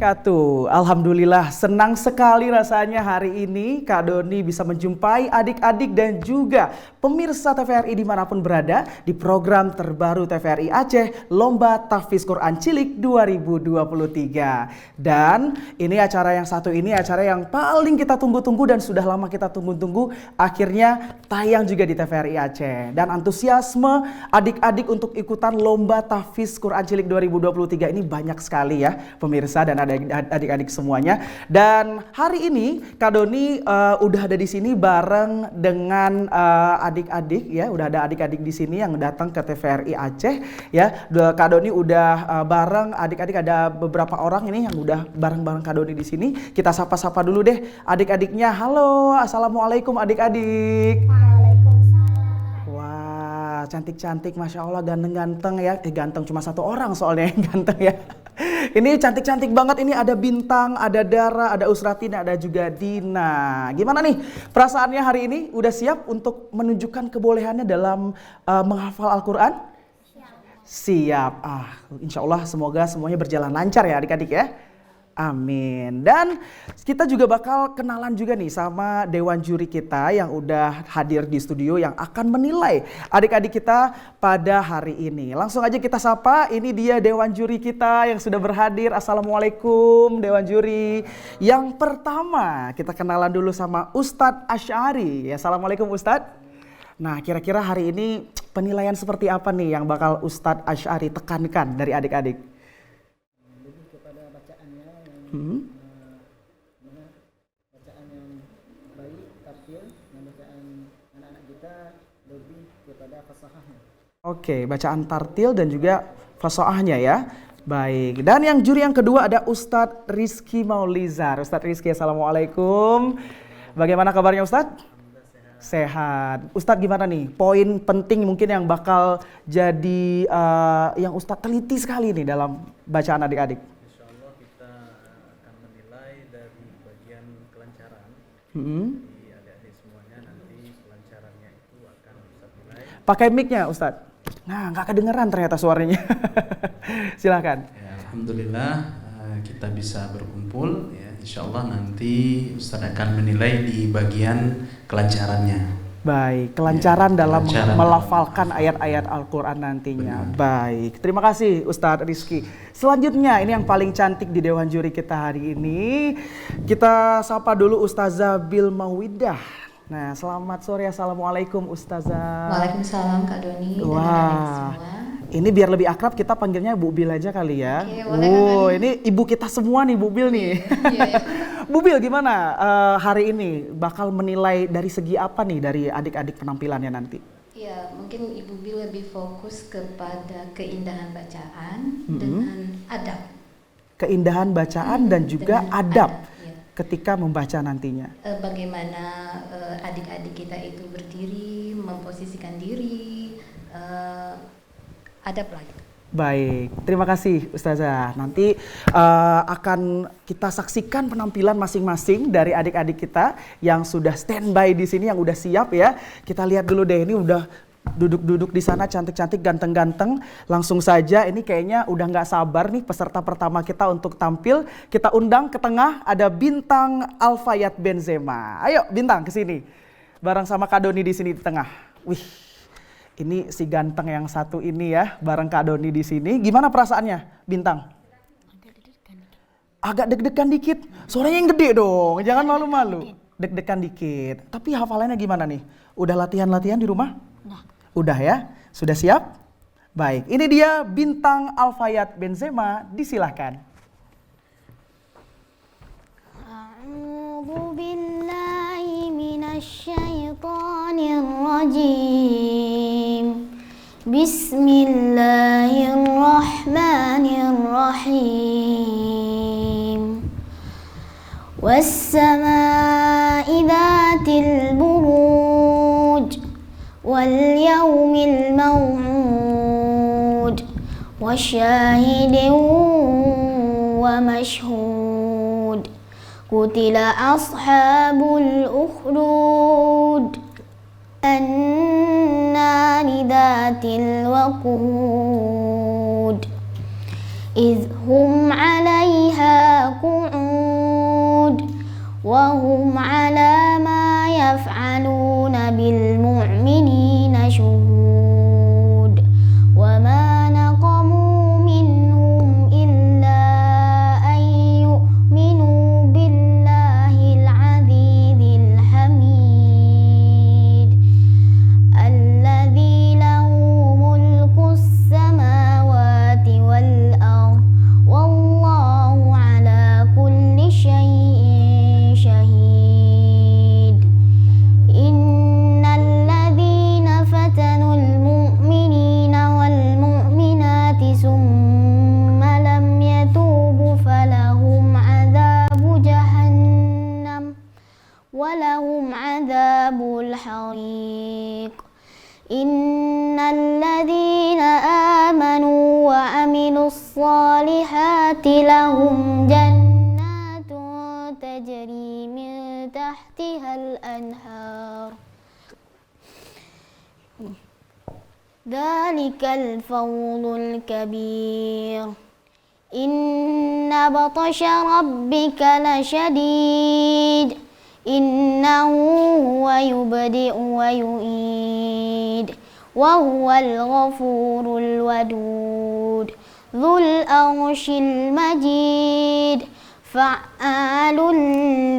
wabarakatuh. Alhamdulillah senang sekali rasanya hari ini Kak Doni bisa menjumpai adik-adik dan juga pemirsa TVRI dimanapun berada di program terbaru TVRI Aceh Lomba Tahfiz Quran Cilik 2023. Dan ini acara yang satu ini acara yang paling kita tunggu-tunggu dan sudah lama kita tunggu-tunggu akhirnya tayang juga di TVRI Aceh. Dan antusiasme adik-adik untuk ikutan Lomba Tahfiz Quran Cilik 2023 ini banyak sekali ya pemirsa dan adik-adik semuanya. Dan hari ini Kak Doni udah ada di sini bareng dengan adik-adik ya, udah ada adik-adik di sini yang datang ke TVRI Aceh ya. Kak Doni udah bareng adik-adik, ada beberapa orang ini yang udah bareng-bareng Kak Doni di sini. Kita sapa-sapa dulu deh adik-adiknya. Halo, assalamualaikum adik-adik. Wah, cantik-cantik, masya Allah, ganteng-ganteng ya. Ganteng cuma satu orang soalnya yang ganteng ya. Ini cantik-cantik banget, ini ada Bintang, ada Dara, ada Usratina, ada juga Dina. Gimana nih perasaannya hari ini? Udah siap untuk menunjukkan kebolehannya dalam menghafal Al-Quran? Siap. Insya Allah semoga semuanya berjalan lancar ya adik-adik ya. Amin. Dan kita juga bakal kenalan juga nih sama dewan juri kita yang udah hadir di studio yang akan menilai adik-adik kita pada hari ini. Langsung aja kita sapa, ini dia dewan juri kita yang sudah berhadir. Assalamualaikum dewan juri. Yang pertama kita kenalan dulu sama Ustadz Asy'ari. Assalamualaikum Ustadz. Nah, kira-kira hari ini penilaian seperti apa nih yang bakal Ustadz Asy'ari tekankan dari adik-adik? Bacaan yang baik, tartil, dan bacaan anak-anak kita lebih kepada fasahahnya. Oke, bacaan tartil dan juga fasahahnya ya. Baik, dan yang juri yang kedua ada Ustadz Rizky Maulizar. Ustadz Rizky, assalamualaikum. Bagaimana kabarnya Ustadz? Sehat. Ustadz gimana nih? Poin penting mungkin yang bakal jadi yang Ustadz teliti sekali nih dalam bacaan adik-adik. Jadi adik-adik semuanya nanti kelancarannya itu akan bisa nilai. Pakai mic-nya Ustadz. Nah, nggak kedengeran ternyata suaranya. Silakan. Ya, alhamdulillah kita bisa berkumpul ya. Insya Allah nanti Ustadz akan menilai di bagian kelancarannya. Baik, kelancaran ya, dalam kelancaran melafalkan ayat-ayat Al-Quran nantinya. Benar. Baik, terima kasih Ustadz Rizky. Selanjutnya ini yang paling cantik di dewan juri kita hari ini. Kita sapa dulu Ustazah Bil Mauidah. Nah, selamat sore, assalamualaikum Ustazah. Waalaikumsalam Kak Doni. Wah, ini biar lebih akrab kita panggilnya Bu Bil aja kali ya. Oke, boleh, Kak Doni. Ini ibu kita semua nih Bu Bil nih. Iya. Bu Bil gimana hari ini bakal menilai dari segi apa nih dari adik-adik penampilannya nanti? Ya, mungkin Ibu Bil lebih fokus kepada keindahan bacaan dengan adab. Keindahan bacaan dan juga adab ya. Ketika membaca nantinya. Bagaimana adik-adik kita itu berdiri, memposisikan diri, adab lagi. Baik, terima kasih Ustazah. Nanti akan kita saksikan penampilan masing-masing dari adik-adik kita yang sudah standby di sini, yang udah siap ya. Kita lihat dulu deh, ini udah duduk-duduk di sana cantik-cantik, ganteng-ganteng. Langsung saja, ini kayaknya udah nggak sabar nih peserta pertama kita untuk tampil. Kita undang ke tengah, ada Bintang Alfayat Benzema. Ayo Bintang ke sini, bareng sama Kak Doni di sini di tengah. Wih. Ini si ganteng yang satu ini ya, bareng Kak Doni di sini. Gimana perasaannya, Bintang? Agak deg-degan dikit. Suaranya yang gede dong, jangan malu-malu. Deg-degan dikit. Tapi hafalannya gimana nih? Udah latihan-latihan di rumah? Udah ya? Sudah siap? Baik, ini dia Bintang Alfayat Benzema, disilahkan. A'udzu billahi minasyaitonir rajim. Bismillahirrahmanirrahim. Was-samaa'i dzatil buruj wal yawmil maw'ud wasyahidin wa mashhud. Qutila ashabul ukhdud النار ذات الوقود إذ هم عليها قعود وهم على ما يفعلون بالمؤمنين شهود وما نقموا منهم إلا أن يؤمنوا بالله العزيز الحميد الذي له ملك السماوات والأرض والله على كل شيء شهيد إن الذين فتنوا المؤمنين والمؤمنات ثم لم يتوبوا فلهم عذاب جهنم ولهم عذاب الحريق إن الذين آمنوا وعملوا الصالحات لهم جنات تجري من تحتها الأنهار ذلك الفوز الكبير إن بطش ربك لشديد إنه هو يبدئ ويعيد وهو الغفور الودود ذو العرش المجيد فعال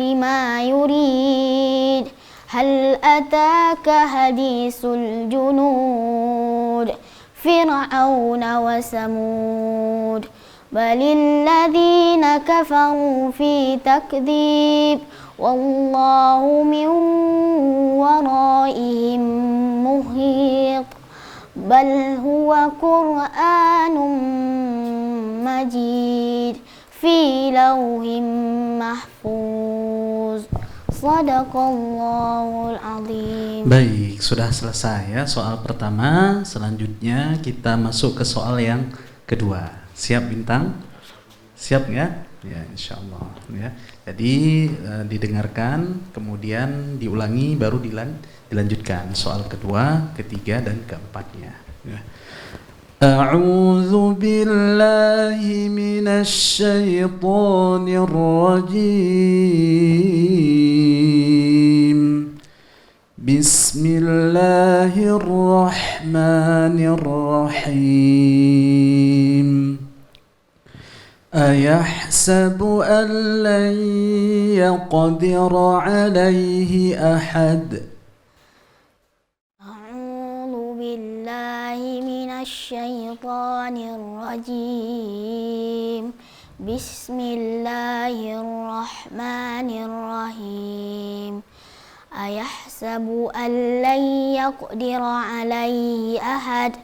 لما يريد هل أتاك حديث الجنود فرعون وثمود بل الذين كفروا في تكذيب والله من ورائهم محيط بل هو قرآن مجيد في لوح محفوظ Sadaqallahul azim. Baik, sudah selesai ya soal pertama. Selanjutnya kita masuk ke soal yang kedua. Siap Bintang? Siap ya? Ya, insyaallah ya. Jadi didengarkan, kemudian diulangi, baru dilanjutkan soal kedua, ketiga dan keempatnya. Ya. A'udzu billahi minasy syaithanir rajim. Bismillahirrahmanirrahim. Ayahsabu an lan yaqdira alayhi ahad. Syaitanir rajim. Bismillahirrahmanirrahim. Ayahsabu an lan yaqdira alaihi ahad.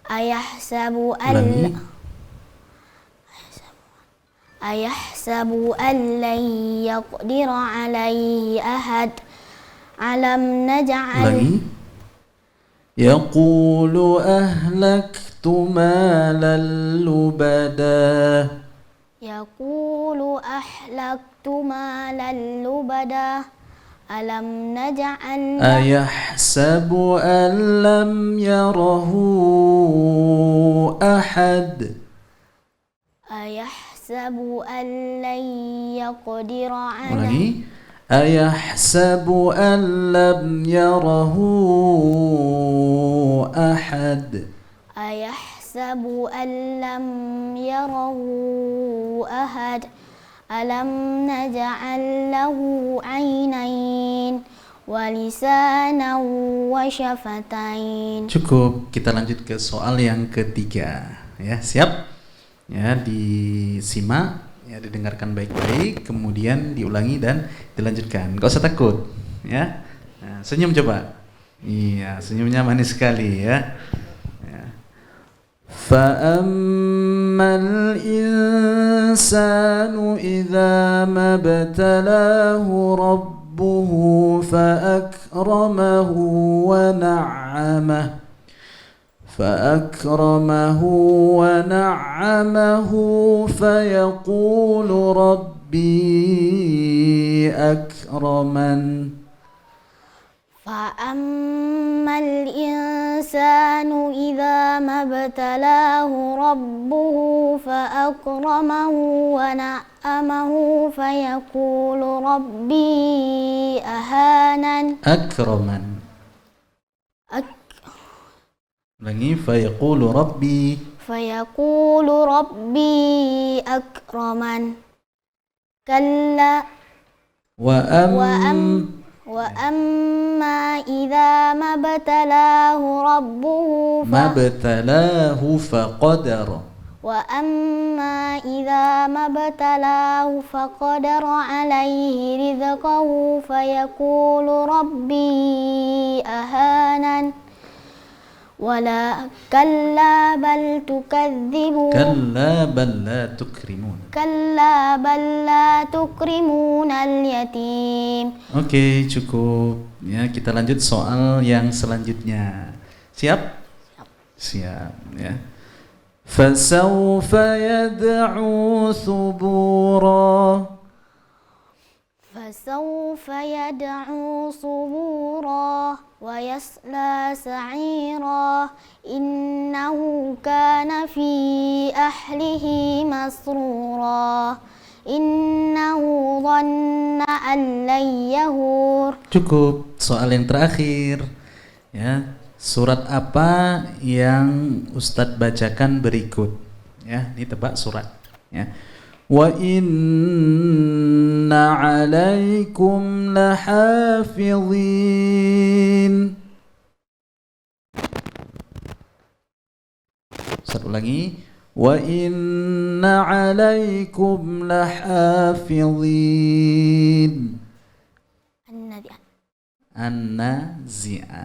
Ayahsabu an lan yaqdira alaihi ahad. Alam naj'al يقول أهلكت مالا لبدا. يقول أهلكت مالا لبدا. ألم نجعل أيحسب أن لم يره أحد. أيحسب أن لن يقدر عليه. أيحسب أن لم يره أحد. أيحسب أن لم يره أحد. ألم نجعل له عينين ولسانا وشفتين. Cukup, kita lanjut ke soal yang ketiga. Ya, siap? Ya, disimak. Ya, didengarkan baik-baik, kemudian diulangi dan dilanjutkan. Gak usah takut, ya. Nah, senyum coba. Iya, senyumnya manis sekali ya. Fa'ammal insanu idza mabtalahu rabbuhu fa'akramahu wa na'amahu فأكرمه ونعمه فيقول ربي أكرمن. فأما الإنسان إذا ما ابتلاه ربه فأكرمه ونعمه فيقول ربي أهانن Akraman. Ulangi, fayaqulu rabbi. فيقول ربي أكرمن كلا وأما إذا ما ابتلاه ربه mabtalahu faqadar. وأما إذا ما ابتلاه فقدر عليه رزقه فيقول ربي أهانن ولا كلا بل تكذبون Kalla bal la tukrimun. كلا بل لا تكرمون اليتيم. Oke, cukup. Ya, kita lanjut soal yang selanjutnya. Siap? Siap, ya. Fasawfa yad'u thubura. فسوف يدعو صبورا ويصلى سعيرا إنه كان في أهله مسرورا إنه ظن أن لن يهور. Cukup. Soal yang terakhir. Ya, surat apa yang Ustadz bacakan berikut? Ya, ini tebak surat. Ya. Wa inna 'alaikum lahafizin. Ustadz ulangi. Wa inna 'alaikum lahafizin. An-Nazi'at.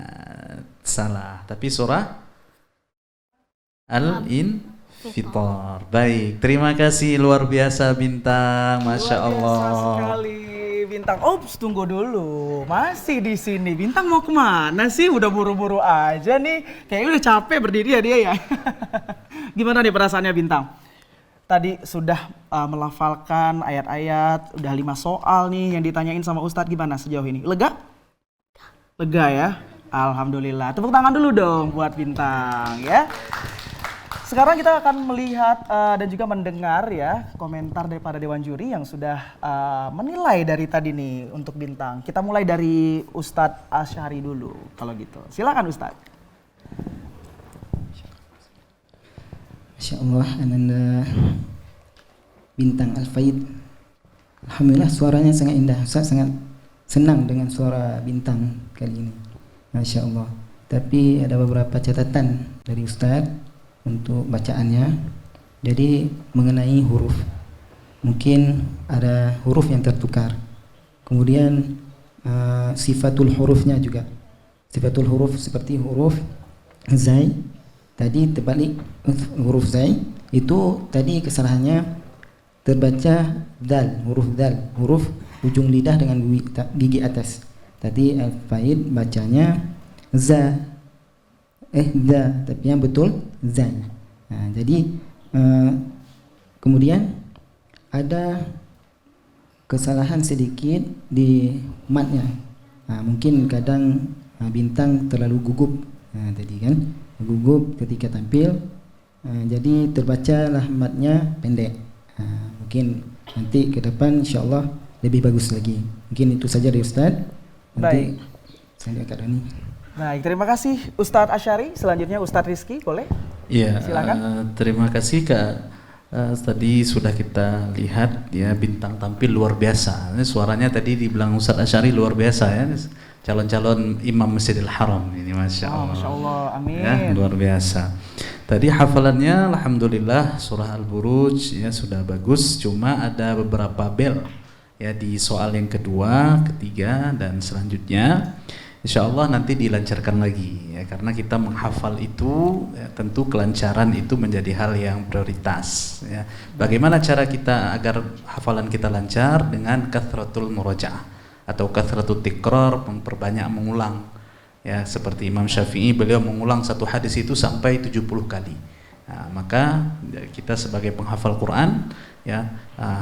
Salah, tapi surah Al-Infitar. Baik, terima kasih, luar biasa Bintang, Masya Luar biasa Allah. sekali Bintang. Ops, tunggu dulu. Masih di sini. Bintang mau kemana sih? Udah buru-buru aja nih. Kayaknya udah capek berdiri ya dia ya. Gimana nih perasaannya Bintang? Tadi sudah melafalkan ayat-ayat, udah 5 soal nih yang ditanyain sama Ustadz. Gimana sejauh ini? Lega? Lega ya? Alhamdulillah. Tepuk tangan dulu dong buat Bintang ya. Sekarang kita akan melihat dan juga mendengar ya komentar daripada Dewan Juri yang sudah menilai dari tadi nih untuk Bintang. Kita mulai dari Ustadz Asyari dulu kalau gitu. Silakan Ustadz. Masya Allah, Ananda Bintang Al-Faid. Alhamdulillah suaranya sangat indah. Saya sangat senang dengan suara Bintang kali ini. Masya Allah. Tapi ada beberapa catatan dari Ustadz untuk bacaannya. Jadi mengenai huruf, mungkin ada huruf yang tertukar. Kemudian sifatul hurufnya juga. Sifatul huruf seperti huruf zai. Tadi terbalik, huruf zai itu tadi kesalahannya terbaca dal, huruf ujung lidah dengan gigi atas. Tadi Al-Faid bacanya za, tapi yang betul zai. Nah, jadi kemudian ada kesalahan sedikit di matnya. Nah, mungkin kadang Bintang terlalu gugup tadi kan, gugup ketika tampil. Jadi terbacalah matnya pendek. Mungkin nanti ke depan insyaallah lebih bagus lagi. Mungkin itu saja dari Ustaz. Nanti saya Kak Doni. Baik, terima kasih Ustadz Asyari. Selanjutnya Ustadz Rizky, boleh? Iya, silakan. Terima kasih Kak. Tadi sudah kita lihat ya Bintang tampil luar biasa. Suaranya tadi dibilang Ustadz Asyari luar biasa ya. Calon-calon Imam Masjidil Haram ini, Masya Allah. Masya Allah, amin. Ya, luar biasa. Tadi hafalannya Alhamdulillah surah Al-Buruj ya sudah bagus. Cuma ada beberapa bel ya di soal yang kedua, ketiga dan selanjutnya. Insya Allah nanti dilancarkan lagi ya, karena kita menghafal itu ya, tentu kelancaran itu menjadi hal yang prioritas ya. Bagaimana cara kita agar hafalan kita lancar? Dengan kathratul murajaah atau kathratul tikrar, memperbanyak mengulang ya, seperti Imam Syafi'i beliau mengulang satu hadis itu sampai 70 kali. Nah, maka kita sebagai penghafal Quran ya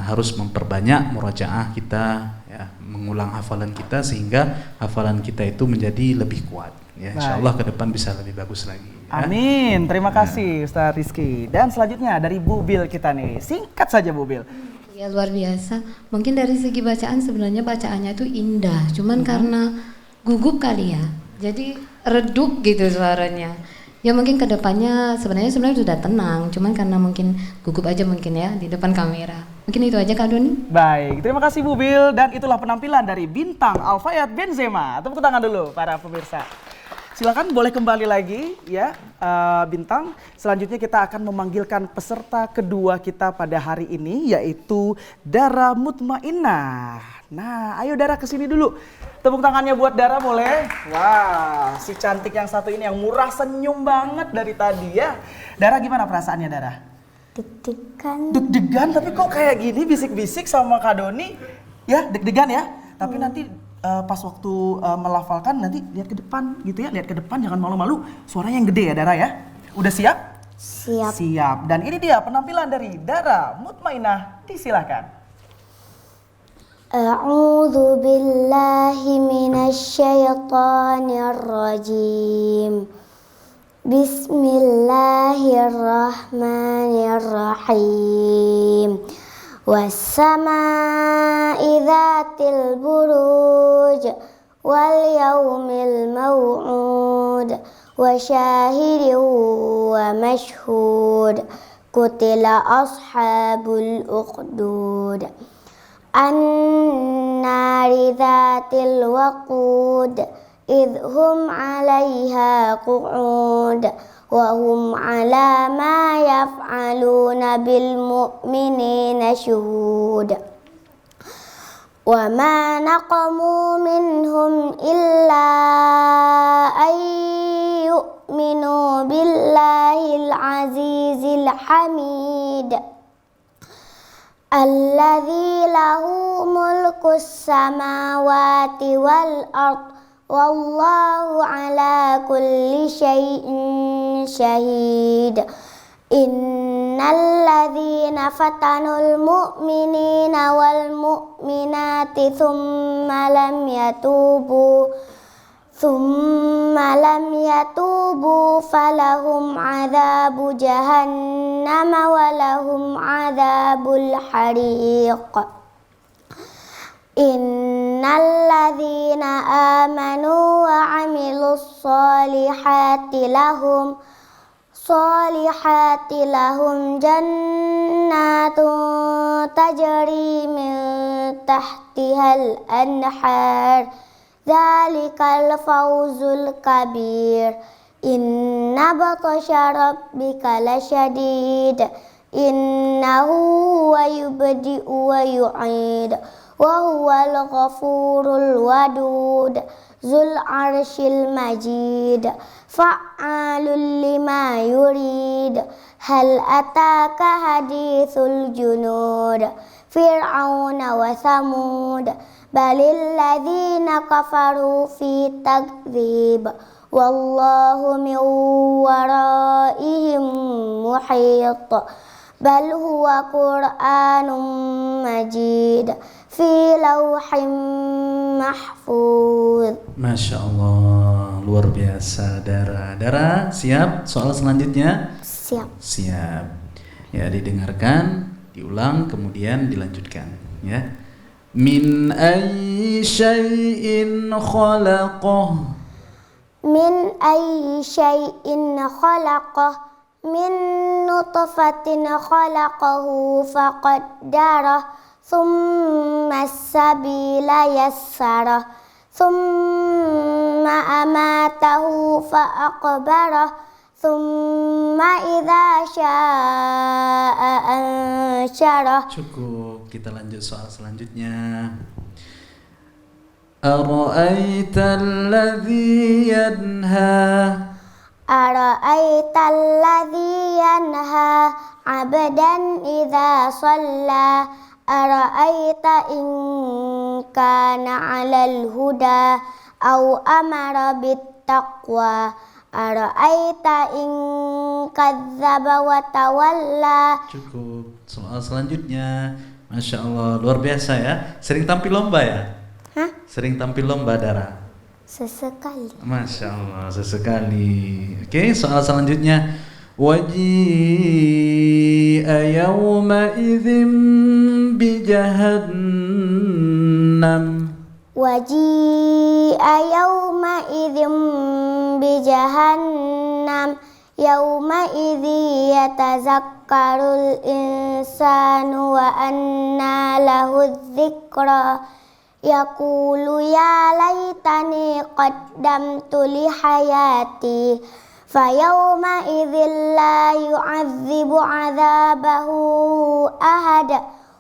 harus memperbanyak murajaah kita ya, ya, mengulang hafalan kita sehingga hafalan kita itu menjadi lebih kuat. Ya, insyaallah ke depan bisa lebih bagus lagi. Ya. Amin. Terima kasih Ustaz Rizky. Dan selanjutnya dari Bu Bil kita nih. Singkat saja Bu Bil. Ya luar biasa. Mungkin dari segi bacaan sebenarnya bacaannya itu indah, cuman karena gugup kali ya. Jadi redup gitu suaranya. Ya mungkin kedepannya sebenarnya sudah tenang, cuman karena mungkin gugup aja mungkin ya di depan kamera. Mungkin itu aja Kak Doni. Baik, terima kasih Bu Bil. Dan itulah penampilan dari bintang Al-Fayed Benzema. Tepuk tangan dulu para pemirsa. Silakan boleh kembali lagi ya Bintang. Selanjutnya kita akan memanggilkan peserta kedua kita pada hari ini yaitu Dara Mutmainnah. Nah, ayo Dara kesini dulu. Tepuk tangannya buat Dara boleh? Wah, si cantik yang satu ini yang murah senyum banget dari tadi ya. Dara gimana perasaannya Dara? Deg-degan. Deg-degan tapi kok kayak gini bisik-bisik sama Kak Doni? Ya, deg-degan ya. Tapi nanti pas waktu melafalkan nanti lihat ke depan gitu ya, lihat ke depan jangan malu-malu. Suaranya yang gede ya Dara ya. Udah siap? Siap. Siap. Dan ini dia penampilan dari Dara Mutmainnah. Disilakan. A'udzu billahi minasyaitonir rajim. Bismillahirrahmanirrahim. Was-samaa'i dzatil buruj wal yaumil maw'ud wa syahidin wa mashhud. Qutila ashabul uqdud an-nari dzatil waqud idhum 'alaiha qu'ud wa hum 'ala ma yaf'aluna bil mu'minina syuhud. Wa ma naqamu minhum illa ay yu'minu billahil azizil hamid alladzi lahu mulkus samawati wal ard wallahu ala kulli syai'in syahid. Innal ladzina fatanul mu'minina wal mu'minati thumma lam yatubu falahum adzabu jahannam wa lahum adzabul hariq. Innal ladzina amanu wa 'amilus solihati lahum jannatun tajri min tahtihal anhar. Dzalikal fawzul kabir. Inna batasya rabbika lasyadid. Innahu huwa yubdi'u wa yu'id. Wa huwal ghafurul wadud. Zul arshil majid. Fa'alul lima yurid. Hal ataka hadithul junud. Fir'auna wa thamud. Balil ladzina kafaru fi takdzib. Wallahu min waraihim muhit. Bal huwa Qur'anun majid fi lauhin mahfuz. Masya Allah, luar biasa Dara. Dara, siap soal selanjutnya? Siap. Siap. Ya, didengarkan, diulang, kemudian dilanjutkan. Ya. Min ayyi syai'in khalaqah. Min ayyi syai'in khalaqah. Min nutfatin khalaqahu faqaddarah. Thumma as-sabila yassarah. Thumma amatahu fa'aqbarah. Thumma idza syaa ansyarah. Cukup, kita lanjut soal selanjutnya. Ara'aital ladzi yanha. Ara'aital ladzi yanha 'abdan idza shalla. Ara'aita in kana 'alal huda aw amara bit taqwa. Ara'aita in kadzdzaba wa tawalla. Cukup. Soal selanjutnya. Masya Allah, luar biasa ya. Sering tampil lomba ya? Hah? Sering tampil lomba, Dara? Sesekali. Masya Allah, sesekali. Oke, soal selanjutnya. Waji'a yawma idzin bijahannam. Waji'a yawma idzin bijahannam. Yawma idzi yatazakkarul insanu wa anna lahu dzikra. Yaqulu ya laitani qaddamtu li hayati. Fayawma idzin la yu'adzibu 'adzabahu ahad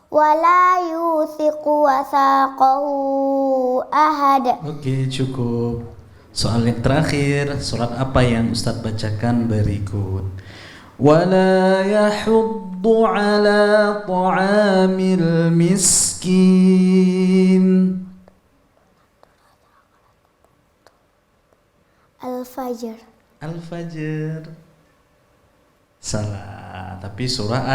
wa la yuthiqu wathaqahu ahad. Oke, cukup. Soal yang terakhir, surat apa yang Ustadz bacakan berikut? Wala yahuddu ala ta'amil miskin. Al-Fajr. Al-Fajr. Salah, tapi surah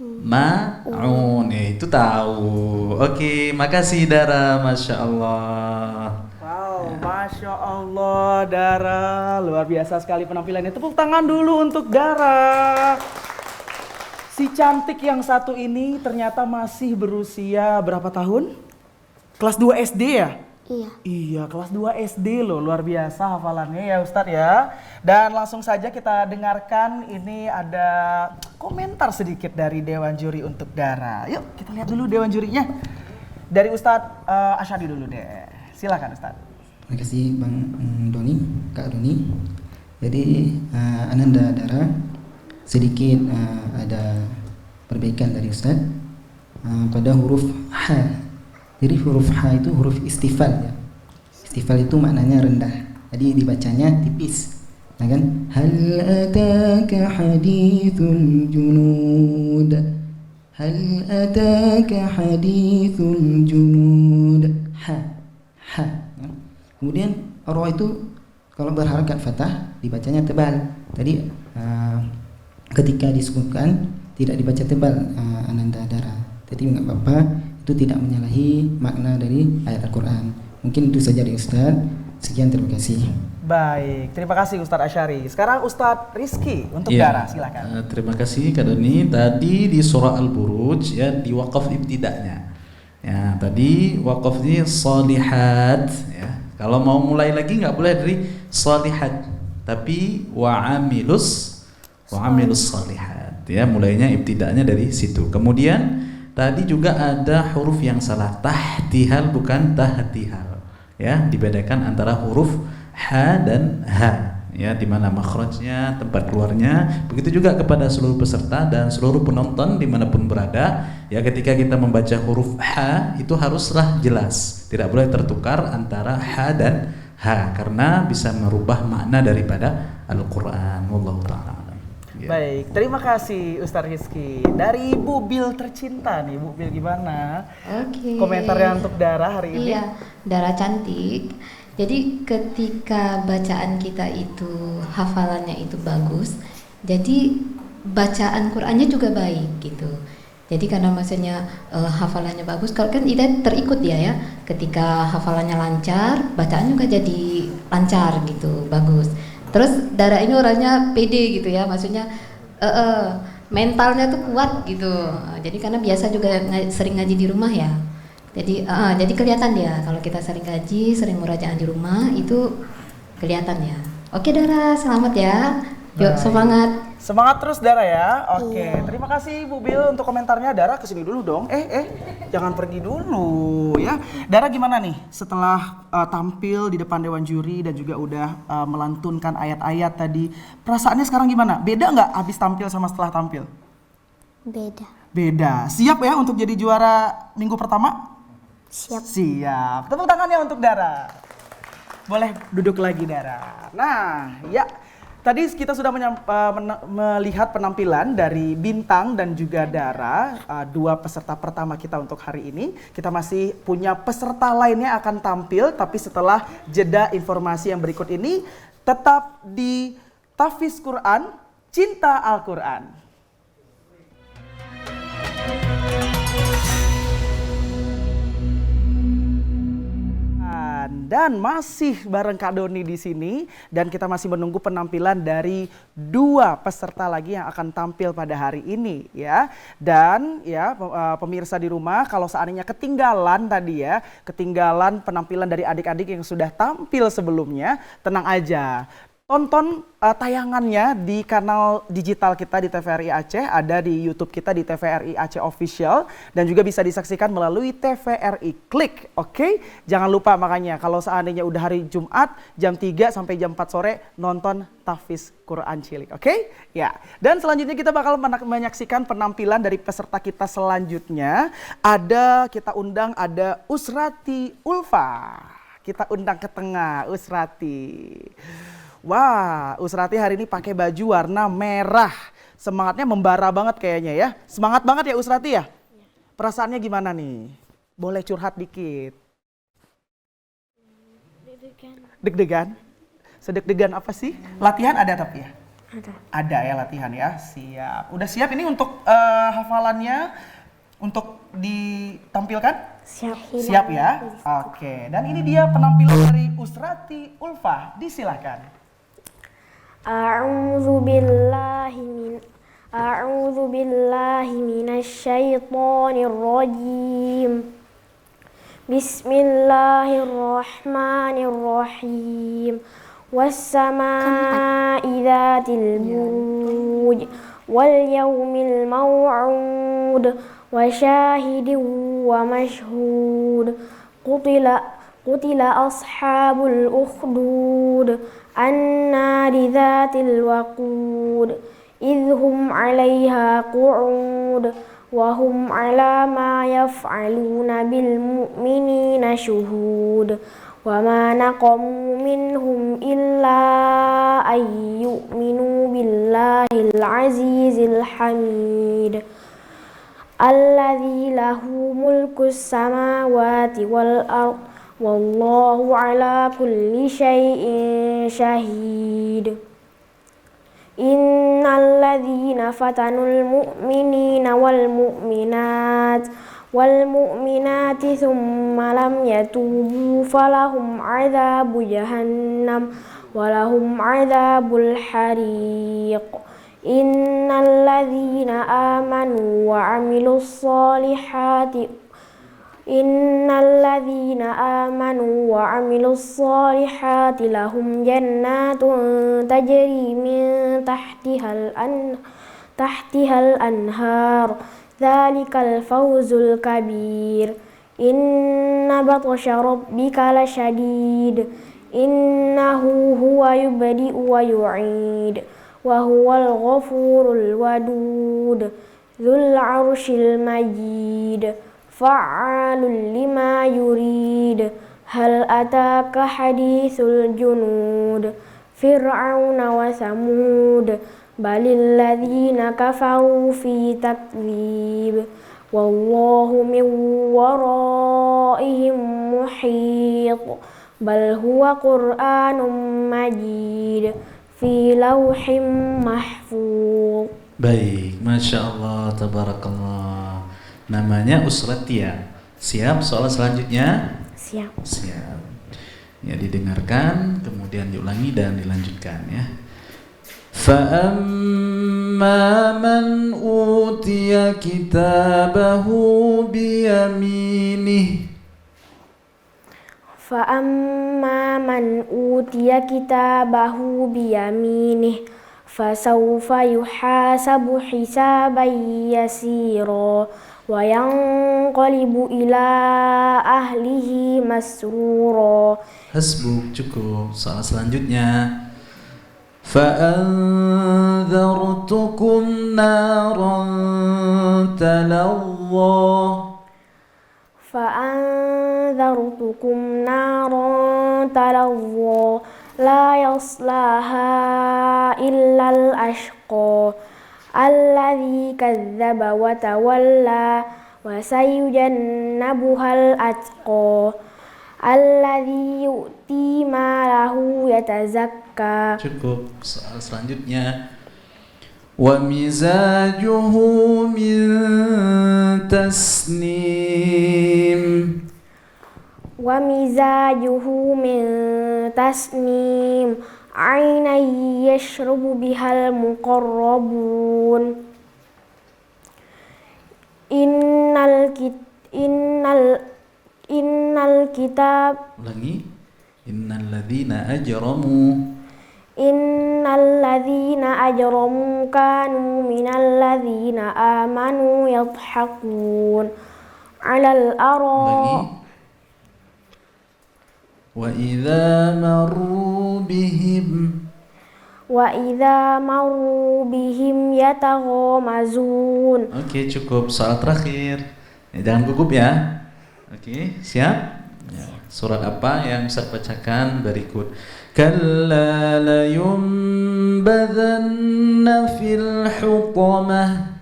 Al-Ma'un. Itu tahu. Oke, makasih Dara, Masya Allah. Wow, Masya Allah Dara, luar biasa sekali penampilannya. Tepuk tangan dulu untuk Dara. Si cantik yang satu ini ternyata masih berusia berapa tahun? Kelas 2 SD ya? Iya. Iya, kelas 2 SD loh, luar biasa hafalannya ya Ustadz ya. Dan langsung saja kita dengarkan, ini ada komentar sedikit dari Dewan Juri untuk Dara. Yuk kita lihat dulu Dewan Jurinya. Dari Ustadz Asyadi dulu deh, silakan Ustadz. Terima kasih Bang Doni, Kak Doni. Jadi Ananda Dara, sedikit ada perbaikan dari Ustadz pada huruf H. Jadi huruf H itu huruf istifal ya. Istifal itu maknanya rendah. Jadi dibacanya tipis. Nah kan? Hal ataka hadithul junud. Hal ataka hadithul junud. Ha. Kemudian ra itu kalau berharakat fathah dibacanya tebal. Tadi ketika disukunkan tidak dibaca tebal Ananda Dara. Jadi enggak apa-apa. Itu tidak menyalahi makna dari ayat Al-Quran. Mungkin itu saja dari Ustadz. Sekian, terima kasih. Baik, terima kasih Ustadz Asyari. Sekarang Ustadz Rizky untuk Ya, Dara, silakan. terima kasih Kak Doni. Tadi di surah Al-Buruj ya, di wakaf ibtida'nya. Ya, tadi wakafnya shalihat ya. Kalau mau mulai lagi nggak boleh dari shalihat, tapi wa'amilus shalihat ya, mulainya ibtida'nya dari situ. Kemudian tadi juga ada huruf yang salah, tahtihal bukan tahtihal. Ya, dibedakan antara huruf ha dan ha. Ya, di mana makhrajnya, tempat keluarnya. Begitu juga kepada seluruh peserta dan seluruh penonton dimanapun berada. Ya, ketika kita membaca huruf ha itu haruslah jelas, tidak boleh tertukar antara ha dan ha karena bisa merubah makna daripada Al-Quran. Wallahu ta'ala. Ya. Baik, terima kasih Ustadz Rizky. Dari Bu Bil tercinta nih, Bu Bil gimana? Oke. Komentarnya untuk Dara hari ini? Iya, Dara cantik. Jadi ketika bacaan kita itu hafalannya itu bagus, jadi bacaan Qur'annya juga baik gitu. Jadi karena maksudnya hafalannya bagus, kalau kan Ida terikut ya. Ketika hafalannya lancar, bacaan juga jadi lancar gitu, bagus. Terus Dara ini orangnya pede gitu ya, maksudnya mentalnya tuh kuat gitu. Jadi karena biasa juga sering ngaji di rumah ya. Jadi kelihatan dia kalau kita sering ngaji, sering murajaah di rumah itu kelihatan ya. Oke Dara, selamat ya. Yuk semangat. Semangat terus Dara ya. Oke, terima kasih Bu Bil untuk komentarnya. Dara kesini dulu dong. Jangan pergi dulu ya. Dara gimana nih setelah tampil di depan Dewan Juri dan juga udah melantunkan ayat-ayat tadi. Perasaannya sekarang gimana? Beda nggak habis tampil sama setelah tampil? Beda. Siap ya untuk jadi juara minggu pertama? Siap. Tepuk tangannya untuk Dara. Boleh duduk lagi Dara. Nah, ya. Tadi kita sudah melihat penampilan dari Bintang dan juga Dara, dua peserta pertama kita untuk hari ini. Kita masih punya peserta lainnya akan tampil, tapi setelah jeda informasi yang berikut ini, tetap di Tahfiz Quran, Cinta Al-Quran. dan masih bareng Kak Doni di sini dan kita masih menunggu penampilan dari 2 peserta lagi yang akan tampil pada hari ini ya. Dan ya pemirsa di rumah, kalau seandainya ketinggalan tadi ya, ketinggalan penampilan dari adik-adik yang sudah tampil sebelumnya, tenang aja. Tonton tayangannya di kanal digital kita di TVRI Aceh, ada di YouTube kita di TVRI Aceh Official dan juga bisa disaksikan melalui TVRI Klik. Oke? Jangan lupa makanya kalau seandainya udah hari Jumat jam 3 sampai jam 4 sore nonton Tahfiz Quran Cilik. Oke? Ya. Dan selanjutnya kita bakal menyaksikan penampilan dari peserta kita selanjutnya. Kita undang ada Usrati Ulfa. Kita undang ke tengah Usrati. Wah, Usrati hari ini pakai baju warna merah. Semangatnya membara banget kayaknya ya. Semangat banget ya Usrati ya? Perasaannya gimana nih? Boleh curhat dikit. Deg-degan. Sedeg-degan apa sih? Latihan ada tapi ya? Ada ya latihan ya, siap. Udah siap ini untuk hafalannya untuk ditampilkan? Siap ya? Oke, dan ini dia penampilan dari Usrati Ulfa. Disilahkan. أعوذ بالله من الشيطان الرجيم بسم الله الرحمن الرحيم والسماء ذات البروج واليوم الموعود وشاهد ومشهود قتل أصحاب الأخدود النار ذات الوقود إذ هم عليها قعود وهم على ما يفعلون بالمؤمنين شهود وما نقموا منهم إلا أن يؤمنوا بالله العزيز الحميد الذي له ملك السماوات والأرض والله على كل شيء شهيد إن الذين فتنوا المؤمنين والمؤمنات ثم لم يتوبوا فلهم عذاب جهنم ولهم عذاب الحريق إن الذين آمنوا وعملوا الصالحات لهم جنات تجري من تحتها الأنهار ذلك الفوز الكبير إن بطش ربك لشديد إنه هو يبدئ ويعيد وهو الغفور الودود ذو العرش المجيد فعال لما يريد هل أتاك حديث الجنود فرعون وثمود بل الذين كفروا في تكذيب والله من ورائهم محيط بل هو قرآن مجيد في لوح محفوظ. Baik, Masya Allah, Tabarakallah. Namanya Usratia. Siap soal selanjutnya? Siap. Siap. Ya, didengarkan, kemudian diulangi dan dilanjutkan ya. فَأَمَّا مَنْ أُوتِيَ كِتَابَهُ بِيَمِينِهِ فَأَمَّا مَنْ أُوتِيَ كِتَابَهُ بِيَمِينِهِ فَسَوْفَ يُحَاسَبُ حِسَابًا يَسِيرًا وَيَنْقَلِبُ إِلَى أَهْلِهِ مَسْرُورًا. Hasbuk, cukup. Soal selanjutnya. فَأَنذَرْتُكُمْ نَارًا تَلَظَّى فَأَنذَرْتُكُمْ نَارًا تَلَظَّى لَا يَصْلَاهَا إِلَّا الْأَشْقَى الَّذِي كَذَّبَ وَتَوَلَّى وَسَيُجَنَّبُهَا الْأَتْقَى الَّذِي يُؤْتِي مَالَهُ يَتَزَكَّى. Cukup. Soal selanjutnya. وَمِزَاجُهُ مِنْ تَسْنِيمٍ ومزاجه من تسنيم عينا يشرب بها المقربون إن الكتاب Ulangi. Innalladzina ajramu. إن الذين أجرموا كانوا من الذين آمنوا يضحكون على الأرائك Ulangi. وإذا مروا بهم. وإذا مروا بهم يتغامزون. Oke, cukup. Soal terakhir. Jangan gugup ya. Oke, siap? Ya. Surat apa yang Ustaz bacakan berikut? Kalla layumbadhanna fil hutamah.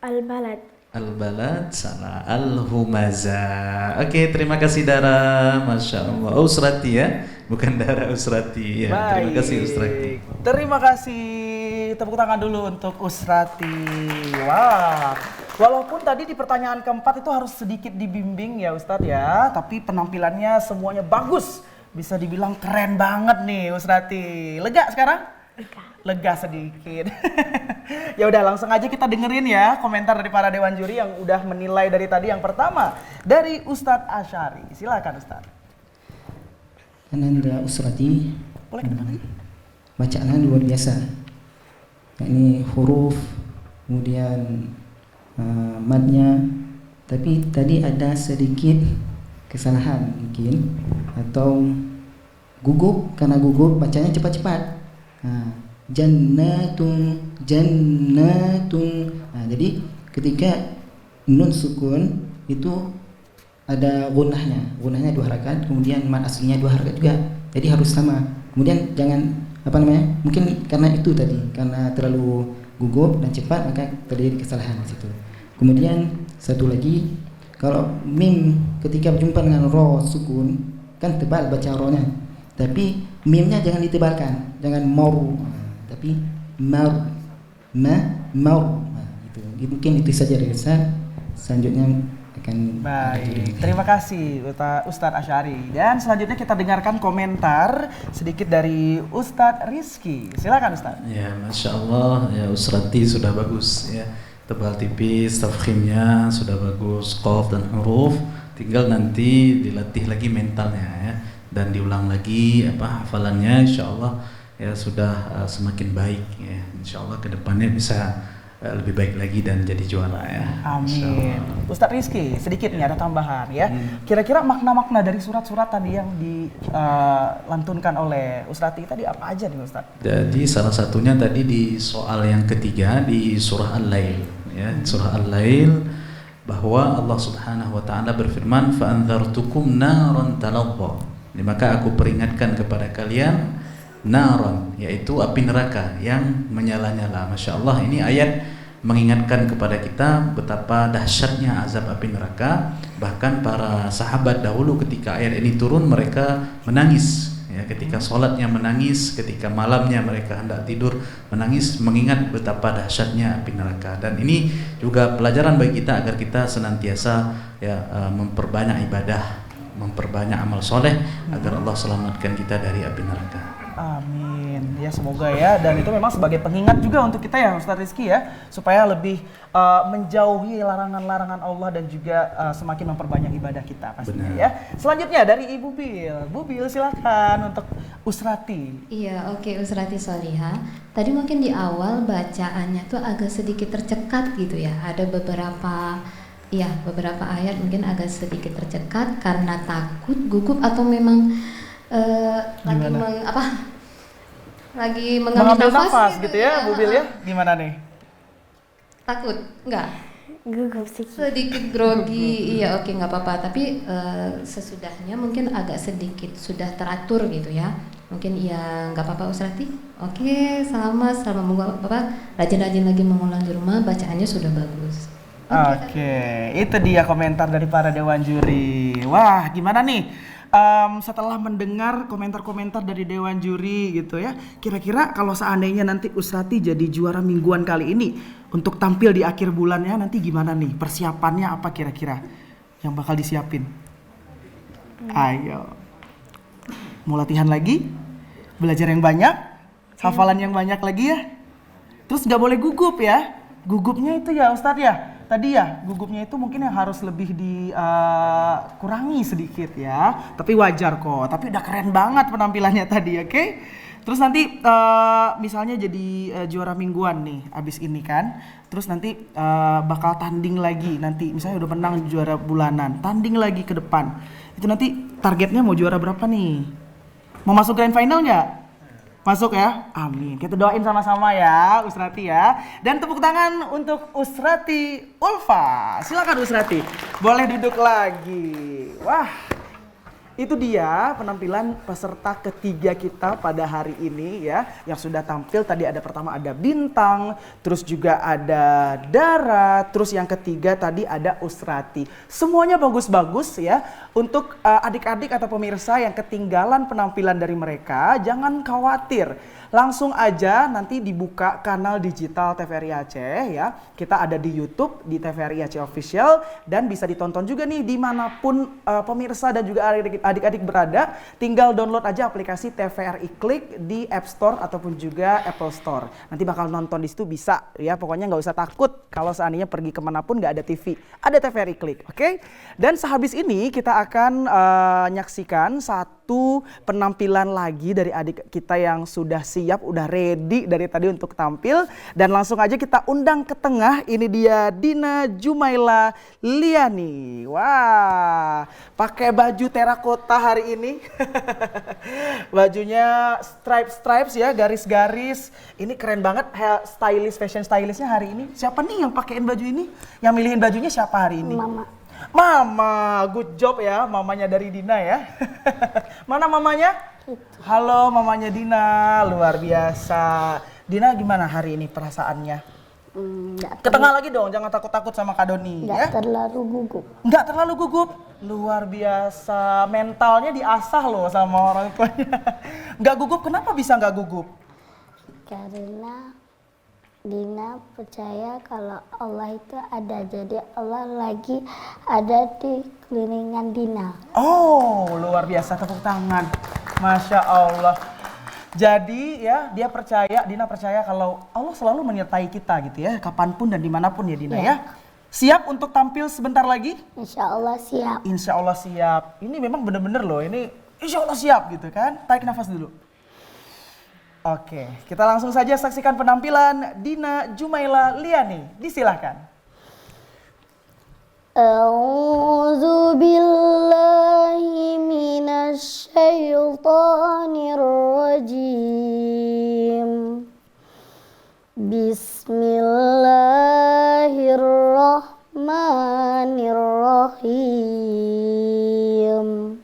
Al-Balad. Al-Balad salah. Al-Humaza. Oke, terima kasih Dara. Masya Allah. Oh, Usrati ya, bukan Dara, Usrati ya. Terima kasih Usrati. Terima kasih. Tepuk tangan dulu untuk Usrati. Wah, walaupun tadi di pertanyaan keempat itu harus sedikit dibimbing ya Ustadz ya, tapi penampilannya semuanya bagus. Bisa dibilang keren banget nih Usrati. Lega sekarang? Lega sedikit. Ya udah langsung aja kita dengerin ya komentar dari para dewan juri yang udah menilai dari tadi. Yang pertama dari Ustadz Asyari. Silakan Ustadz. Ananda Usrati. Boleh ke depan? Bacaannya luar biasa. Ini huruf, kemudian matnya. Tapi tadi ada sedikit kesalahan mungkin atau gugup, karena gugup bacanya cepat-cepat. Jannatun. Jadi ketika nun sukun itu ada gunahnya 2 harakat, kemudian mat aslinya 2 harakat juga, jadi harus sama. Kemudian jangan mungkin karena itu tadi, karena terlalu gugup dan cepat maka terjadi kesalahan di situ. Kemudian satu lagi, kalau mim ketika berjumpa dengan ro sukun kan tebal baca ro-nya, tapi mimnya jangan ditebalkan, jangan mau, tapi mau. Itu mungkin itu saja dari Ustaz. Selanjutnya akan baik. Terima kasih Ustadz Asyari. Dan selanjutnya kita dengarkan komentar sedikit dari Ustadz Rizky. Silakan Ustadz. Ya, Masya Allah, ya Usrati sudah bagus ya. Tebal tipis, tafkhimnya sudah bagus, qaf dan huruf. Tinggal nanti dilatih lagi mentalnya ya, dan diulang lagi hafalannya. Insya Allah ya sudah semakin baik ya. Insya Allah kedepannya bisa lebih baik lagi dan jadi juara ya. Amin. Ustadz Rizky, sedikit nih ada tambahan ya. Kira-kira makna-makna dari surat-surat tadi yang dilantunkan oleh Ustadz tadi apa aja nih Ustadz? Jadi salah satunya tadi di soal yang ketiga di surah Al-Lail ya. Surah Al-Lail bahwa Allah Subhanahu wa taala berfirman fa anzartukum naran talazza. Maka aku peringatkan kepada kalian naron, yaitu api neraka yang menyala-nyala. Masya Allah, ini ayat mengingatkan kepada kita betapa dahsyatnya azab api neraka. Bahkan para sahabat dahulu ketika ayat ini turun mereka menangis ya, ketika sholatnya menangis, ketika malamnya mereka hendak tidur menangis, mengingat betapa dahsyatnya api neraka. Dan ini juga pelajaran bagi kita agar kita senantiasa ya memperbanyak ibadah, memperbanyak amal soleh agar Allah selamatkan kita dari api neraka. Amin. Ya semoga ya, dan itu memang sebagai pengingat juga untuk kita ya Ustadz Rizky ya, supaya lebih menjauhi larangan-larangan Allah dan juga semakin memperbanyak ibadah kita pastinya. Benar. Ya. Selanjutnya dari Ibu Bil. Bu Bil silakan untuk Usrati. Iya, oke, Usrati Soliha. Tadi mungkin di awal bacaannya tuh agak sedikit tercekat gitu ya. Ada beberapa ayat mungkin agak sedikit tercekat karena takut, gugup, atau memang lagi mengambil nafas gitu ya, Bu Bil ya. Gimana nih? Takut? Enggak. Gugup sih. Sedikit grogi, iya oke nggak apa-apa. Tapi sesudahnya mungkin agak sedikit sudah teratur gitu ya. Mungkin ya nggak apa-apa Usrati. Oke, selamat Bapak. Rajin-rajin lagi mengulang di rumah, bacaannya sudah bagus. Oke, itu dia komentar dari para dewan juri. Wah, gimana nih? setelah mendengar komentar-komentar dari Dewan Juri gitu ya, kira-kira kalau seandainya nanti Usrati jadi juara mingguan kali ini, untuk tampil di akhir bulannya nanti gimana nih? Persiapannya apa kira-kira yang bakal disiapin? Ayo. Mau latihan lagi? Belajar yang banyak? Hafalan yang banyak lagi ya? Terus nggak boleh gugup ya? Gugupnya itu ya Ustadz ya? Tadi ya, gugupnya itu mungkin yang harus lebih dikurangi sedikit ya. Tapi wajar kok, tapi udah keren banget penampilannya tadi, oke? Terus nanti misalnya jadi juara mingguan nih abis ini kan. Terus nanti bakal tanding lagi nanti, misalnya udah menang juara bulanan, tanding lagi ke depan. Itu nanti targetnya mau juara berapa nih? Mau masuk grand final nggak? Masuk ya? Amin. Kita doain sama-sama ya Usrati ya. Dan tepuk tangan untuk Usrati Ulfa. Silakan Usrati. Boleh duduk lagi. Wah, itu dia penampilan peserta ketiga kita pada hari ini ya, yang sudah tampil. Tadi ada pertama ada Bintang, terus juga ada Dara, terus yang ketiga tadi ada Usrati. Semuanya bagus-bagus ya. Untuk adik-adik atau pemirsa yang ketinggalan penampilan dari mereka, jangan khawatir. Langsung aja nanti dibuka kanal digital TVRI Aceh ya. Kita ada di YouTube di TVRI Aceh Official dan bisa ditonton juga nih dimanapun pemirsa dan juga adik-adik berada. Tinggal download aja aplikasi TVRI Klik di App Store ataupun juga Apple Store. Nanti bakal nonton di situ bisa ya. Pokoknya nggak usah takut kalau seandainya pergi kemanapun nggak ada TV. Ada TVRI Klik, oke? Dan sehabis ini kita akan nyaksikan satu penampilan lagi dari adik kita yang sudah siap, udah ready dari tadi untuk tampil. Dan langsung aja kita undang ke tengah, ini dia Dina Jumaila Liani. Wah, pakai baju terakota hari ini. Bajunya stripes ya, garis-garis. Ini keren banget, fashion stylistnya hari ini. Siapa nih yang pakein baju ini? Yang milihin bajunya siapa hari ini? Mama, good job ya mamanya dari Dina ya. Mana mamanya? Halo mamanya Dina, luar biasa. Dina gimana hari ini perasaannya? Ke tengah lagi dong, jangan takut-takut sama Kak Doni ya. terlalu gugup. Nggak terlalu gugup, luar biasa. Mentalnya diasah loh sama orang tuanya. Nggak gugup, kenapa bisa nggak gugup? Karena Dina percaya kalau Allah itu ada, jadi Allah lagi ada di kelilingan Dina. Oh, luar biasa, tepuk tangan. Masya Allah. Jadi ya, Dina percaya kalau Allah selalu menyertai kita gitu ya, kapanpun dan dimanapun ya Dina ya. Siap untuk tampil sebentar lagi? Insya Allah siap. Insya Allah siap. Ini memang bener-bener loh, ini insya Allah siap gitu kan. Tarik nafas dulu. Oke, kita langsung saja saksikan penampilan Dina Jumaila Liani. Disilahkan. A'udzu billahi minasy syaithanir rajim. Bismillahirrahmanirrahim.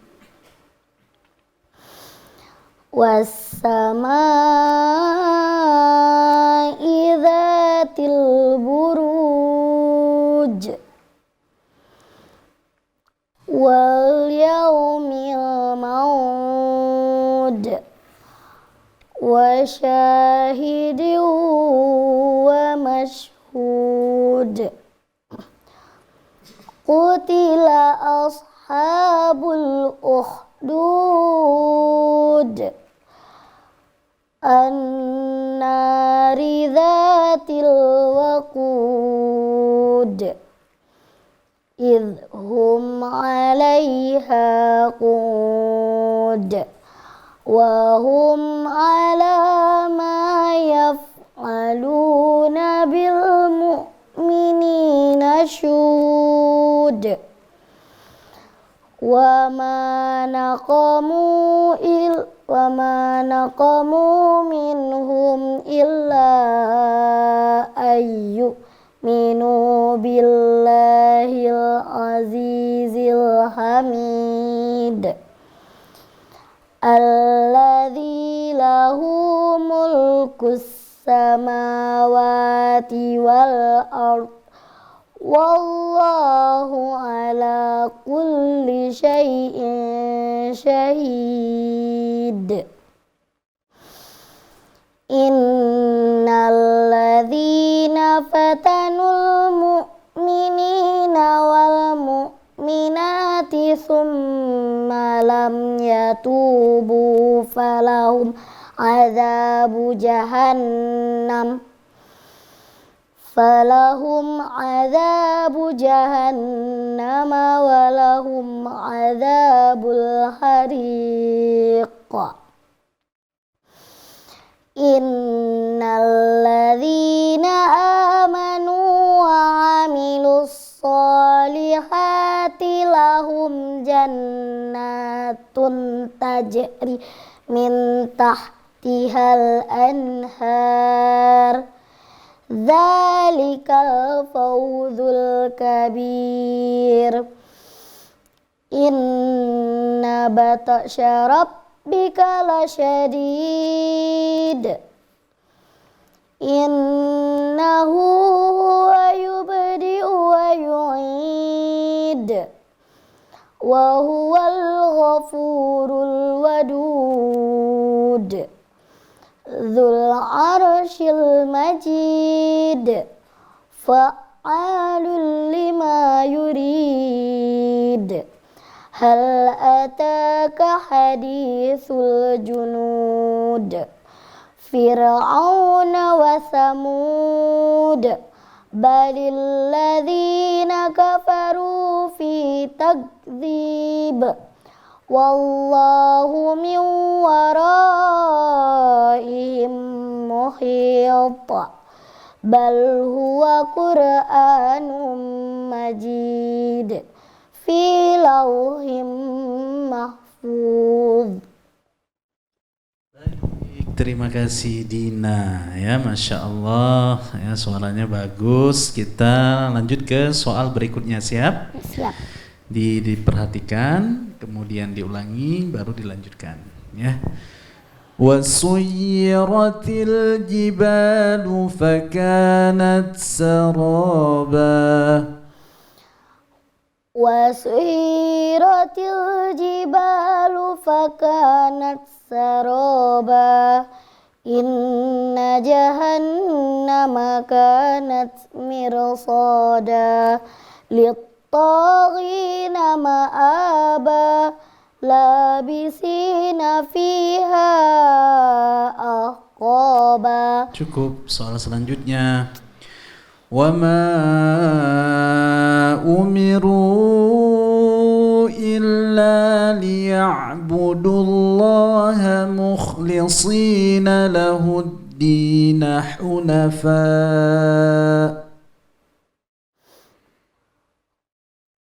Was-samaa'i dzatil buruj wal yaumil mau'ud wa syahidin wa mashhud. Qutila ashabul ukhdud an-nari dzatil waqud idh hum 'alaiha qud wa hum 'ala ma yaf'aluna bil mu'minina syuhud. Wa ma naqamu minhum illa ayyuminu billahil azizil hamid alladzi lahu mulkus samawati wal ard Wallahu ala kulli syai'in syahid. Innal ladzina fatanul mu'minina wal mu'minati summa lam yatubu falahum adzabu jahannam walahum adzabul hariq. Innal ladzina amanu wa amilus solihati lahum jannatun tajri min tahtihal anhar. Dzalikal fawzul kabir. Inna batasya rabbika lasyadid. Innahu huwa yubdi'u wa yu'id. Wa huwal ghafurul wadud. Dzul arsyil majid. Fa'alul lima yurid. Hal ataka hadithul junud. Fir'auna wa Samud. Balil ladzina kafaru fi takdzib. Wallahu min waraihim muhit. Bal huwa Qur'anum majid fi lauhim mahfuz. Baik, terima kasih Dina ya, Masya Allah ya, suaranya bagus. Kita lanjut ke soal berikutnya, siap? Siap. Diperhatikan, kemudian diulangi, baru dilanjutkan ya. Wasuyiratil jibalu fakanat saraba. Wasuyiratil jibalu fakanat saraba. Inna jahannama kanat mirsada. Lit-taghina ma'aba. Labisina fiha ahqaba. Cukup, soal selanjutnya. Wa ma umiru illa liya'budullaha mukhlishina lahud-din hunafa.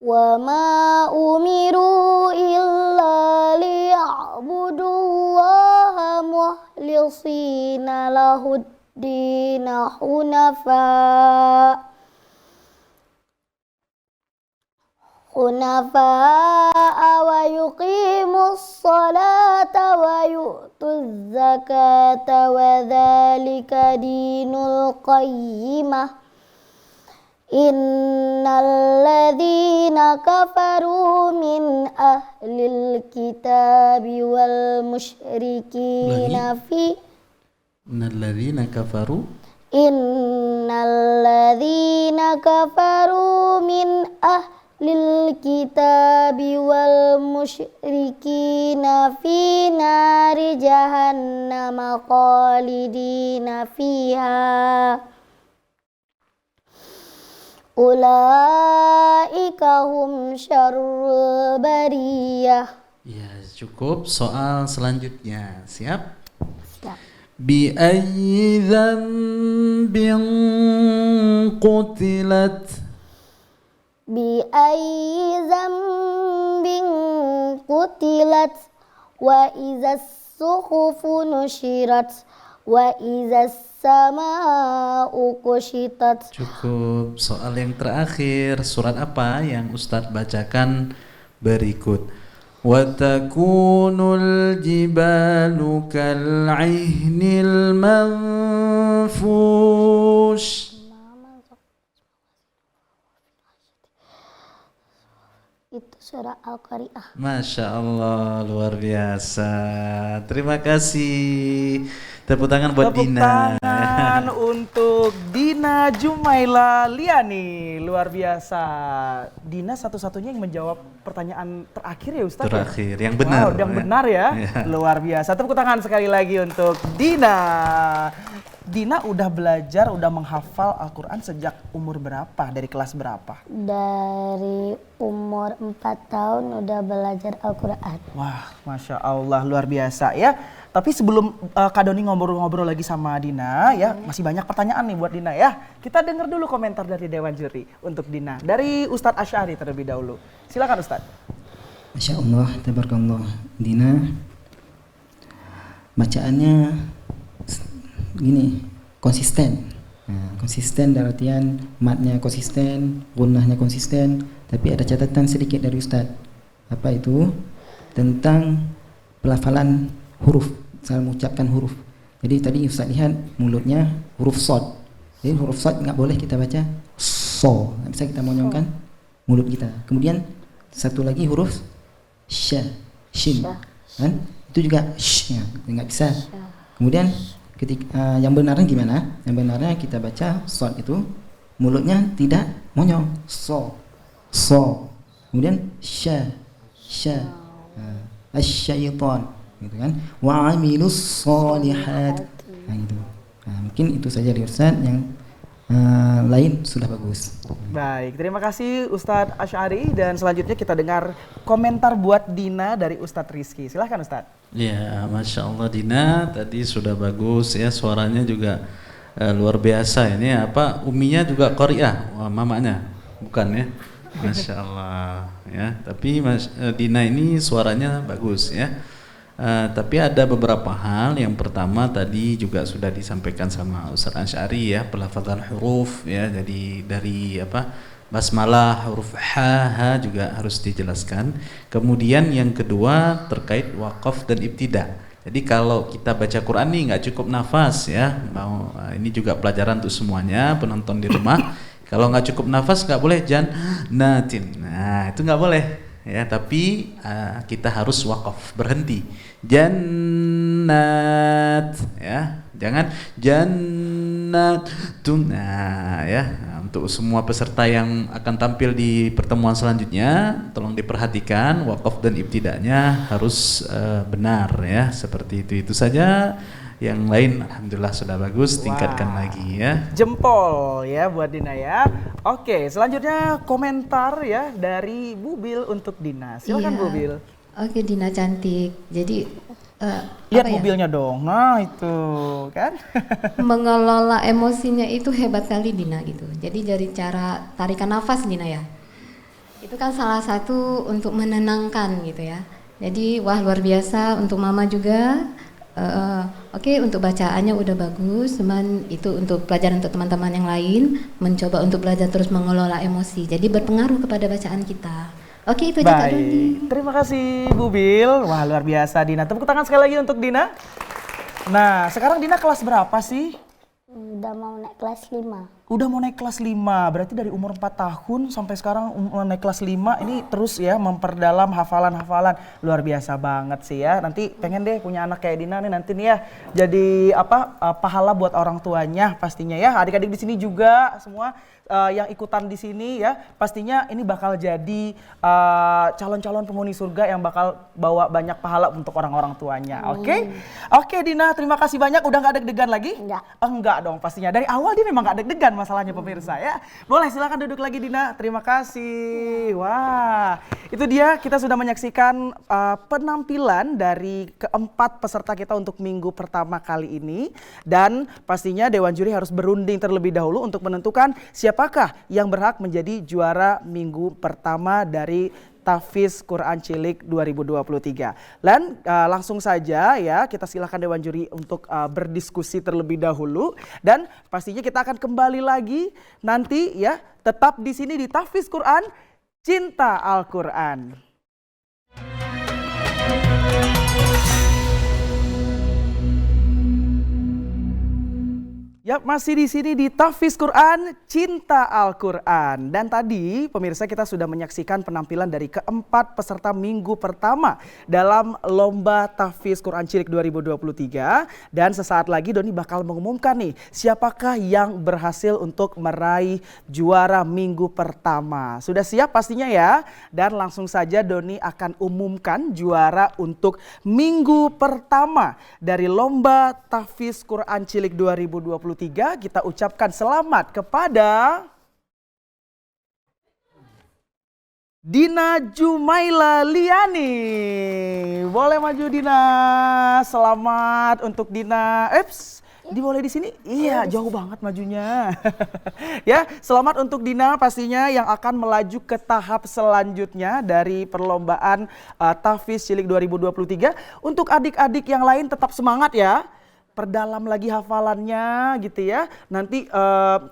Wa ma umiru illa liya'budullaha mukhlishina lahud-din hunafa wa yuqimus salata wa yu'tuz zakata wa dzalika dinul qayyimah. Innal ladzina kafaru min ahlil kitabi wal musyrikina fi. Innal ladzina kafaru. Innal ladzina kafaru min ahlil kitabi wal musyrikina fi nari jahannam khalidina fiha. Ulaika hum syarrul bariyah. Ya, cukup. Soal selanjutnya, siap? Siap. Bi ayyi dzambin qutilat. Bi ayyi dzambin qutilat. Wa idzas suhufu nusyirat. Wa idzas sama'u kushitat. Cukup. Soal yang terakhir, surat apa yang Ustadz bacakan berikut? Wa takunul jibalu kal'ihnil manfush. surah Al-Qari'ah. Masya Allah, luar biasa. Terima kasih. Tepuk tangan buat Tepuk Dina. tangan untuk Dina Jumaila Liani, luar biasa. Dina satu-satunya yang menjawab pertanyaan terakhir ya Ustaz. Terakhir, yang benar. Wow, yang benar ya. Ya. Luar biasa. Tepuk tangan sekali lagi untuk Dina. Dina udah belajar, udah menghafal Al-Quran sejak umur berapa? Dari kelas berapa? Dari umur 4 tahun udah belajar Al-Quran. Wah, Masya Allah, luar biasa ya. Tapi sebelum Kak Doni ngobrol-ngobrol lagi sama Dina ya, masih banyak pertanyaan nih buat Dina ya. Kita dengar dulu komentar dari Dewan Juri untuk Dina. Dari Ustadz Asy'ari terlebih dahulu. Silakan Ustadz. Masya Allah, tabarakallah. Dina, bacaannya gini, konsisten. Nah, konsisten dalam artian matnya konsisten, gunnahnya konsisten. Tapi ada catatan sedikit dari Ustadz. Apa itu? Tentang pelafalan huruf, salah mengucapkan huruf. Jadi tadi Ustaz lihat mulutnya huruf sod. Jadi huruf sod nggak boleh kita baca so, nggak bisa kita monyongkan mulut kita. Kemudian satu lagi huruf sya, shin, kan? Itu juga sh, ya, nggak bisa. Kemudian ketika yang benarnya gimana? Yang benarnya kita baca sod itu mulutnya tidak monyong, so. Kemudian sya, asyaiton, gitu kan? Wa amilus solihat. Nah, gitu. Nah, mungkin itu saja dari Ustaz, yang lain sudah bagus. Baik, terima kasih Ustadz Asy'ari, dan selanjutnya kita dengar komentar buat Dina dari Ustadz Rizky. Silahkan Ustadz. Ya, Masya Allah Dina, tadi sudah bagus ya, suaranya juga luar biasa. Ini apa, uminya juga Qari'ah, wah, mamanya, bukan ya? Masya Allah ya, tapi Dina ini suaranya bagus ya. Tapi ada beberapa hal. Yang pertama tadi juga sudah disampaikan sama Ustaz Asy'ari ya, pelafazan huruf ya. Jadi dari apa, basmalah, huruf ha juga harus dijelaskan. Kemudian yang kedua terkait wakaf dan ibtida. Jadi kalau kita baca Quran nih nggak cukup nafas ya. Ini juga pelajaran untuk semuanya penonton di rumah. Kalau nggak cukup nafas nggak boleh jannatin. Nah itu nggak boleh. Ya, tapi kita harus wakaf, berhenti. Jannat, ya, jangan jannatun. Nah, ya, untuk semua peserta yang akan tampil di pertemuan selanjutnya, tolong diperhatikan wakaf dan ibtidanya harus benar ya, seperti itu. Itu saja. Yang lain alhamdulillah sudah bagus, tingkatkan lagi ya. Jempol ya buat Dina ya. Oke, selanjutnya komentar ya dari Bubil untuk Dina. Silakan Iya. Bubil. Oke, Dina cantik. Jadi Lihat apa ya? mobilnya dong. Nah, itu kan. Mengelola emosinya itu hebat kali Dina gitu. Jadi dari cara tarikan nafas Dina ya. Itu kan salah satu untuk menenangkan gitu ya. Jadi wah luar biasa untuk mama juga. Oke, untuk bacaannya udah bagus, cuman itu untuk pelajaran untuk teman-teman yang lain, mencoba untuk belajar terus mengelola emosi. Jadi berpengaruh kepada bacaan kita. Oke, itu aja Kak Doni. Baik, terima kasih Bubil. Wah luar biasa Dina. Tepuk tangan sekali lagi untuk Dina. Nah, sekarang Dina kelas berapa sih? Udah mau naik kelas 5. Udah mau naik kelas 5, berarti dari umur 4 tahun sampai sekarang naik kelas 5 ini terus ya memperdalam hafalan-hafalan. Luar biasa banget sih ya. Nanti pengen deh punya anak kayak Dina nih nanti nih ya. Jadi apa, pahala buat orang tuanya pastinya ya. Adik-adik di sini juga semua yang ikutan di sini ya, pastinya ini bakal jadi calon-calon penghuni surga yang bakal bawa banyak pahala untuk orang-orang tuanya. Oke? Oke Dina, terima kasih banyak. Udah nggak deg-degan lagi? Enggak. Enggak dong pastinya. Dari awal dia memang nggak deg-degan masalahnya pemirsa ya. Boleh silakan duduk lagi Dina. Terima kasih. Wah, itu dia, kita sudah menyaksikan penampilan dari keempat peserta kita untuk minggu pertama kali ini. Dan pastinya Dewan Juri harus berunding terlebih dahulu untuk menentukan siapakah yang berhak menjadi juara minggu pertama dari Tahfiz Quran Cilik 2023. Dan langsung saja ya, kita silakan Dewan Juri untuk berdiskusi terlebih dahulu, dan pastinya kita akan kembali lagi nanti ya, tetap di sini di Tahfiz Quran Cinta Al-Quran. Ya, masih di sini di Tahfiz Quran, Cinta Al-Quran. Dan tadi pemirsa kita sudah menyaksikan penampilan dari keempat peserta minggu pertama dalam Lomba Tahfiz Quran Cilik 2023. Dan sesaat lagi Doni bakal mengumumkan nih siapakah yang berhasil untuk meraih juara minggu pertama. Sudah siap pastinya ya? Dan langsung saja Doni akan umumkan juara untuk minggu pertama dari Lomba Tahfiz Quran Cilik 2023. Kita ucapkan selamat kepada Dina Jumaila Liani. Boleh maju Dina. Selamat untuk Dina. Boleh di sini? Iya, jauh banget majunya. Ya, selamat untuk Dina pastinya yang akan melaju ke tahap selanjutnya dari perlombaan Tahfiz Cilik 2023. Untuk adik-adik yang lain tetap semangat ya. Perdalam lagi hafalannya gitu ya. Nanti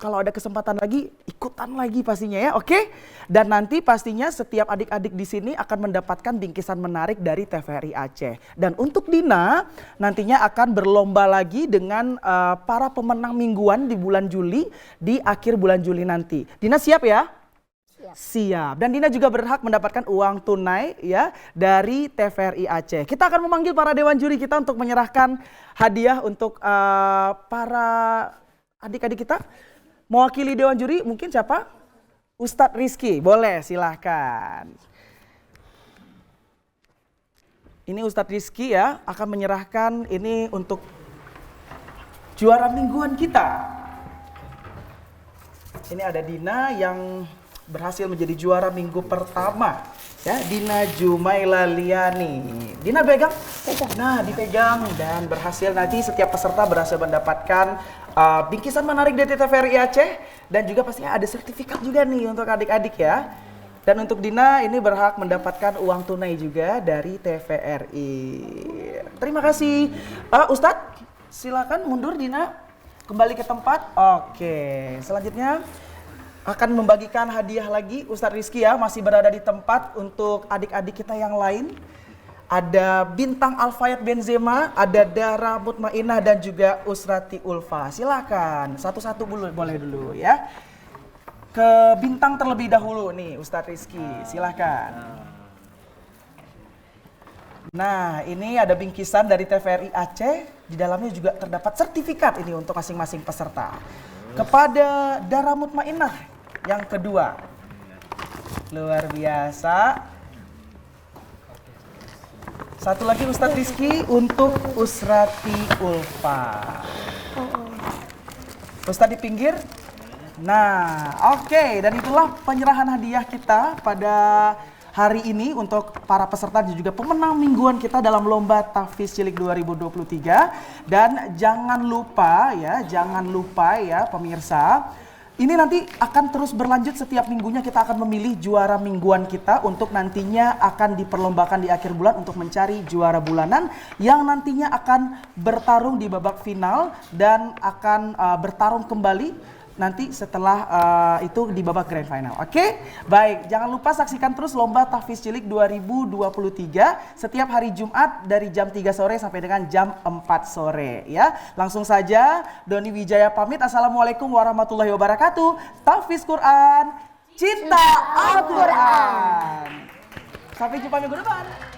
kalau ada kesempatan lagi ikutan lagi pastinya ya, oke? Dan nanti pastinya setiap adik-adik di sini akan mendapatkan bingkisan menarik dari TVRI Aceh. Dan untuk Dina nantinya akan berlomba lagi dengan para pemenang mingguan di bulan Juli, di akhir bulan Juli nanti. Dina siap ya? Siap. Dan Dina juga berhak mendapatkan uang tunai ya dari TVRI Aceh. Kita akan memanggil para dewan juri kita untuk menyerahkan hadiah untuk para adik-adik kita. Mewakili dewan juri mungkin siapa? Ustadz Rizky. Boleh, silahkan. Ini Ustadz Rizky ya akan menyerahkan ini untuk juara mingguan kita. Ini ada Dina yang berhasil menjadi juara minggu pertama ya, Dina Jumaila Liani. Dina pegang? Nah, dipegang dan berhasil. Nanti setiap peserta berhasil mendapatkan bingkisan menarik dari TVRI Aceh dan juga pastinya ada sertifikat juga nih untuk adik-adik ya. Dan untuk Dina ini berhak mendapatkan uang tunai juga dari TVRI. Terima kasih. Ustadz, silakan mundur Dina kembali ke tempat. Oke, selanjutnya akan membagikan hadiah lagi Ustadz Rizky ya, masih berada di tempat untuk adik-adik kita yang lain. Ada Bintang Alfayat Benzema, ada Dara Mutmainah dan juga Usrati Ulfa. Silakan, satu-satu boleh dulu ya. Ke Bintang terlebih dahulu nih Ustadz Rizky, silakan. Nah, ini ada bingkisan dari TVRI Aceh, di dalamnya juga terdapat sertifikat ini untuk masing-masing peserta. Kepada Dara Mutmainah yang kedua, luar biasa. Satu lagi Ustadz Rizky untuk Usrati Ulfa. Ustadz di pinggir. Nah, oke, dan itulah penyerahan hadiah kita pada hari ini untuk para peserta dan juga pemenang mingguan kita dalam Lomba Tahfiz Cilik 2023. Dan jangan lupa ya pemirsa, ini nanti akan terus berlanjut setiap minggunya. Kita akan memilih juara mingguan kita untuk nantinya akan diperlombakan di akhir bulan untuk mencari juara bulanan yang nantinya akan bertarung di babak final dan akan bertarung kembali nanti setelah itu di babak grand final. Oke? Baik, jangan lupa saksikan terus Lomba Tahfiz Cilik 2023 setiap hari Jumat dari jam 3 sore sampai dengan jam 4 sore ya. Langsung saja Doni Wijaya pamit. Assalamualaikum warahmatullahi wabarakatuh. Tahfiz Quran, Cinta Al-Quran. Sampai jumpa minggu depan.